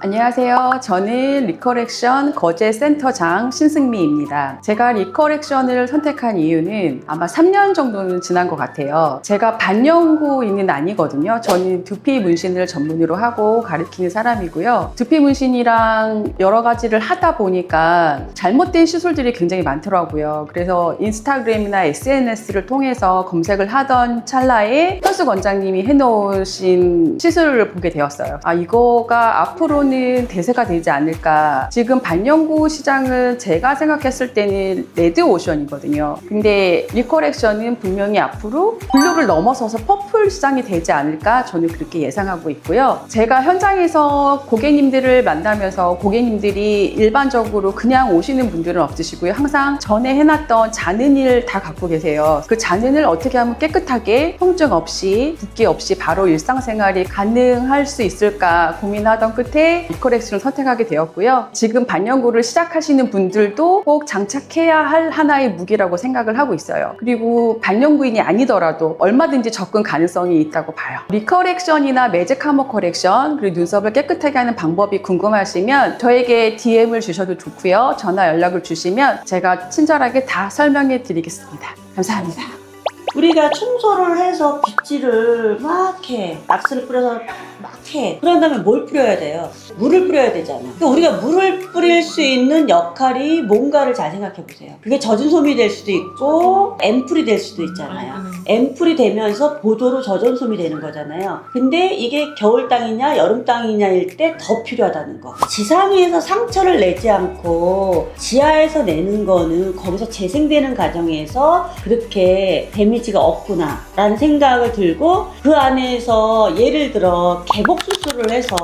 안녕하세요. 저는 리커렉션 거제센터장 신승미입니다. 제가 리커렉션을 선택한 이유는 아마 3년 정도는 지난 것 같아요. 제가 반영구인은 아니거든요. 저는 두피 문신을 전문으로 하고 가르치는 사람이고요. 두피 문신이랑 여러 가지를 하다 보니까 잘못된 시술들이 굉장히 많더라고요. 그래서 인스타그램이나 SNS를 통해서 검색을 하던 찰나에 현숙 원장님이 해놓으신 시술을 보게 되었어요. 아, 이거가 앞으로는 대세가 되지 않을까. 지금 반영구 시장은 제가 생각했을 때는 레드오션이거든요. 근데 리커렉션은 분명히 앞으로 블루를 넘어서서 퍼플 시장이 되지 않을까, 저는 그렇게 예상하고 있고요. 제가 현장에서 고객님들을 만나면서 고객님들이 일반적으로 그냥 오시는 분들은 없으시고요. 항상 전에 해놨던 잔흔을 다 갖고 계세요. 그 잔흔을 어떻게 하면 깨끗하게 통증 없이 붓기 없이 바로 일상생활이 가능할 수 있을까 고민하던 끝에 리커렉션을 선택하게 되었고요. 지금 반영구를 시작하시는 분들도 꼭 장착해야 할 하나의 무기라고 생각을 하고 있어요. 그리고 반영구인이 아니더라도 얼마든지 접근 가능성이 있다고 봐요. 리커렉션이나 매직 카머 커렉션, 그리고 눈썹을 깨끗하게 하는 방법이 궁금하시면 저에게 DM을 주셔도 좋고요. 전화 연락을 주시면 제가 친절하게 다 설명해 드리겠습니다. 감사합니다. 우리가 청소를 해서 빗질을 막 해. 락스를 뿌려서 막 해. 그런 다음에 뭘 뿌려야 돼요? 물을 뿌려야 되잖아. 그러니까 우리가 물을 뿌릴 수 있는 역할이 뭔가를 잘 생각해 보세요. 그게 젖은 솜이 될 수도 있고 앰플이 될 수도 있잖아요. 앰플이 되면서 보도로 젖은 솜이 되는 거잖아요. 근데 이게 겨울 땅이냐 여름 땅이냐일 때 더 필요하다는 거. 지상에서 상처를 내지 않고 지하에서 내는 거는 거기서 재생되는 과정에서 그렇게 데미지가 없구나 라는 생각을 들고, 그 안에서 예를 들어 개복 수술을 해서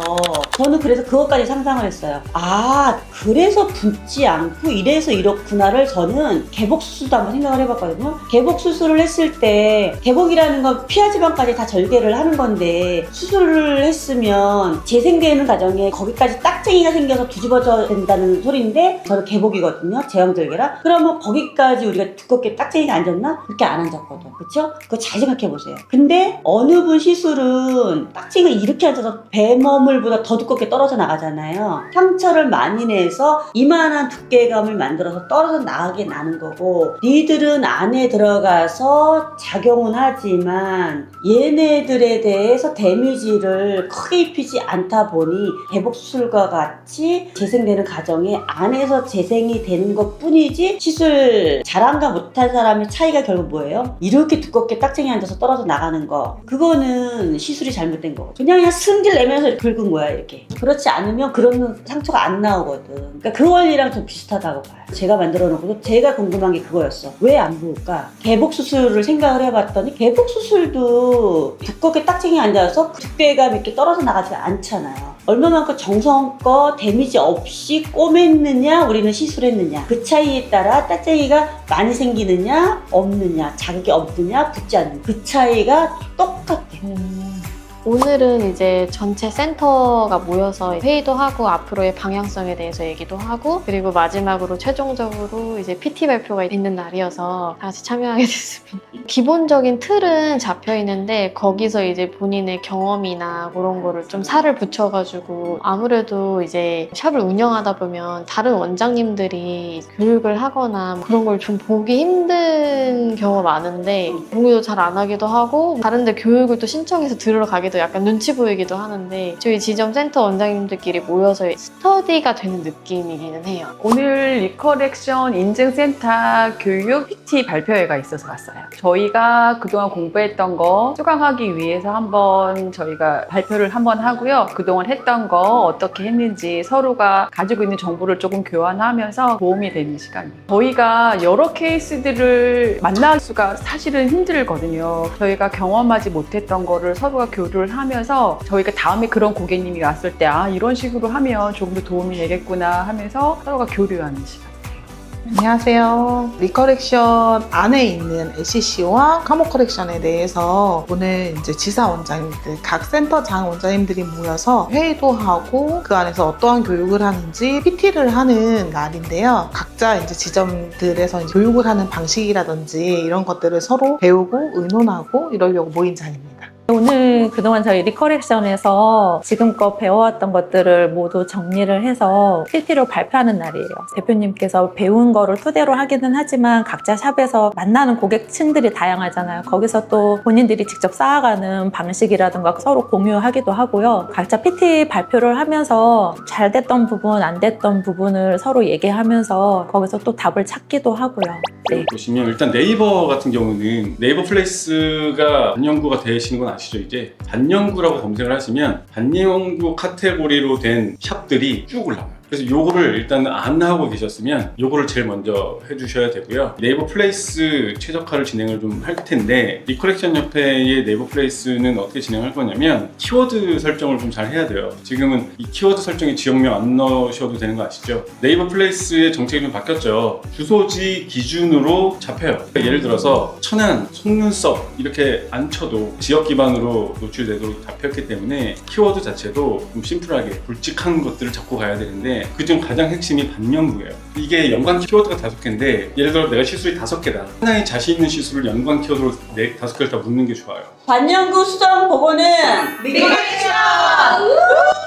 저는 그래서 그것까지 상상을 했어요. 아, 그래서 붓지 않고 이래서 이렇구나를 저는 개복 수술도 한번 생각을 해봤거든요. 개복 수술을 했을 때 개복이라는 건 피하지방까지 다 절개를 하는 건데, 수술을 했으면 재생되는 과정에 거기까지 딱쟁이가 생겨서 뒤집어져야 된다는 소리인데, 저는 개복이거든요. 제왕절개라. 그러면 거기까지 우리가 두껍게 딱쟁이가 앉았나? 그렇게 안 앉았거든. 그쵸? 그거 잘 생각해보세요. 근데 어느 분 시술은 딱쟁이가 이렇게 앉아서 배머물보다 더 두껍게 떨어져 나가잖아요. 상처를 많이 내서 이만한 두께감을 만들어서 떨어져 나가게 나는 거고, 니들은 안에 들어가서 작용은 하지만 얘네들에 대해서 데미지를 크게 입히지 않다 보니 개복수술과 같이 재생되는 과정에 안에서 재생이 되는 것 뿐이지, 시술 잘한가 못한 사람의 차이가 결국 뭐예요? 이렇게 두껍게 딱쟁이 앉아서 떨어져 나가는 거, 그거는 시술이 잘못된 거고, 그냥 승질 내면서 긁은 거야 이렇게. 그렇지 않으면 그런 상처가 안 나오거든. 그러니까 그 원리랑 좀 비슷하다고 봐요. 제가 만들어 놓고도 제가 궁금한 게 그거였어. 왜 안 부을까? 개복 수술을 생각을 해봤더니 개복 수술도 두껍게 딱쟁이 앉아서 두께감 있게 떨어져 나가지 않잖아요. 얼마만큼 정성껏 데미지 없이 꼬맸느냐 우리는 시술했느냐, 그 차이에 따라 딱쟁이가 많이 생기느냐 없느냐, 자극이 없느냐 붙지 않느냐, 그 차이가 똑같아. 오늘은 이제 전체 센터가 모여서 회의도 하고 앞으로의 방향성에 대해서 얘기도 하고, 그리고 마지막으로 최종적으로 이제 PT 발표가 있는 날이어서 다 같이 참여하게 됐습니다. 기본적인 틀은 잡혀 있는데 거기서 이제 본인의 경험이나 그런 거를 좀 살을 붙여가지고, 아무래도 이제 샵을 운영하다 보면 다른 원장님들이 교육을 하거나 그런 걸 좀 보기 힘든 경우가 많은데, 공유도 잘 안 하기도 하고 다른 데 교육을 또 신청해서 들으러 가게 가기도 약간 눈치 보이기도 하는데 저희 지점 센터 원장님들끼리 모여서 스터디가 되는 느낌이기는 해요. 오늘 리커렉션 인증센터 교육 PT 발표회가 있어서 왔어요. 저희가 그동안 공부했던 거 수강하기 위해서 한번 저희가 발표를 한번 하고요. 그동안 했던 거 어떻게 했는지 서로가 가지고 있는 정보를 조금 교환하면서 도움이 되는 시간이에요. 저희가 여러 케이스들을 만날 수가 사실은 힘들거든요. 저희가 경험하지 못했던 거를 서로가 교류를 하면서 저희가 다음에 그런 고객님이 왔을 때 이런 식으로 하면 조금 더 도움이 되겠구나 하면서 서로가 교류하는 시간. 안녕하세요. 리커렉션 안에 있는 SCC와 카모 커렉션에 대해서 오늘 이제 지사 원장님들, 각 센터장 원장님들이 모여서 회의도 하고 그 안에서 어떠한 교육을 하는지 PT를 하는 날인데요. 각자 이제 지점들에서 이제 교육을 하는 방식이라든지 이런 것들을 서로 배우고 의논하고 이러려고 모인 자리입니다. 오늘 그동안 저희 리커렉션에서 지금껏 배워왔던 것들을 모두 정리를 해서 PT로 발표하는 날이에요. 대표님께서 배운 거를 토대로 하기는 하지만 각자 샵에서 만나는 고객층들이 다양하잖아요. 거기서 또 본인들이 직접 쌓아가는 방식이라든가 서로 공유하기도 하고요. 각자 PT 발표를 하면서 잘 됐던 부분, 안 됐던 부분을 서로 얘기하면서 거기서 또 답을 찾기도 하고요. 네. 보시면 일단 네이버 같은 경우는 네이버 플레이스가 반영구가 되시는 건 아시죠? 이제 반영구라고 검색을 하시면 반영구 카테고리로 된 샵들이 쭉 올라와요. 그래서 요거를 일단 안 하고 계셨으면 요거를 제일 먼저 해주셔야 되고요. 네이버 플레이스 최적화를 진행을 좀 할 텐데 리커렉션 협회의 네이버 플레이스는 어떻게 진행할 거냐면 키워드 설정을 좀 잘 해야 돼요. 지금은 이 키워드 설정에 지역명 안 넣으셔도 되는 거 아시죠? 네이버 플레이스의 정책이 좀 바뀌었죠. 주소지 기준으로 잡혀요. 예를 들어서 천안, 속눈썹 이렇게 안 쳐도 지역 기반으로 노출되도록 잡혔기 때문에 키워드 자체도 좀 심플하게 굵직한 것들을 잡고 가야 되는데 그중 가장 핵심이 반영구예요. 이게 연관 키워드가 5개인데 예를 들어 내가 시술이 5개다. 하나의 자신 있는 시술을 연관 키워드로 5개를 다 묻는 게 좋아요. 반영구 수정 보고는 리커렉션!